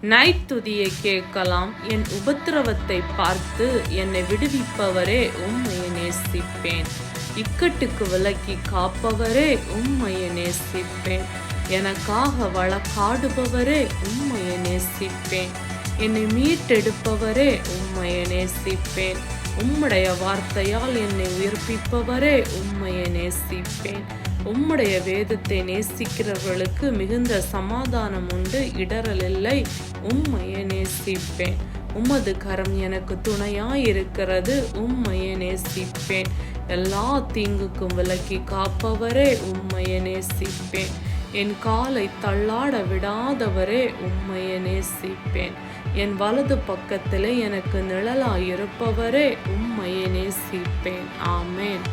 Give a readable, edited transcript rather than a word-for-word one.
நைத்துதியை கேட்கலாம். என் உபத்திரவத்தை பார்த்து என்னை விடுவிப்பவரே உம்மையை நேசிப்பேன். இக்கட்டுக்கு விலக்கி காப்பவரே உம்மையை நேசிப்பேன். எனக்காக வழக்காடுபவரே உம்மையை நேசிப்பேன். என்னை மீட்டெடுப்பவரே உம்மையை நேசிப்பேன். உம்முடைய வார்த்தையால் என்னை உயிர்ப்பிப்பவரே உம்மையை நேசிப்பேன். உம்முடைய வேதத்தை நேசிக்கிறவர்களுக்கு மிகுந்த சமாதானம் உண்டு, இடரல் இல்லை. உம்மையை நேசிப்பேன். உமது கரம் எனக்கு துணையாயிருக்கிறது. உம்மையை நேசிப்பேன். எல்லா தீங்குக்கும் விலக்கி காப்பவரே உம்மையை நேசிப்பேன். என் காலை தள்ளாட விடாதவரே உம்மையை நேசிப்பேன். என் வலது பக்கத்திலே எனக்கு நிழலாயிருப்பவரே உம்மையை நேசிப்பேன். ஆமேன்.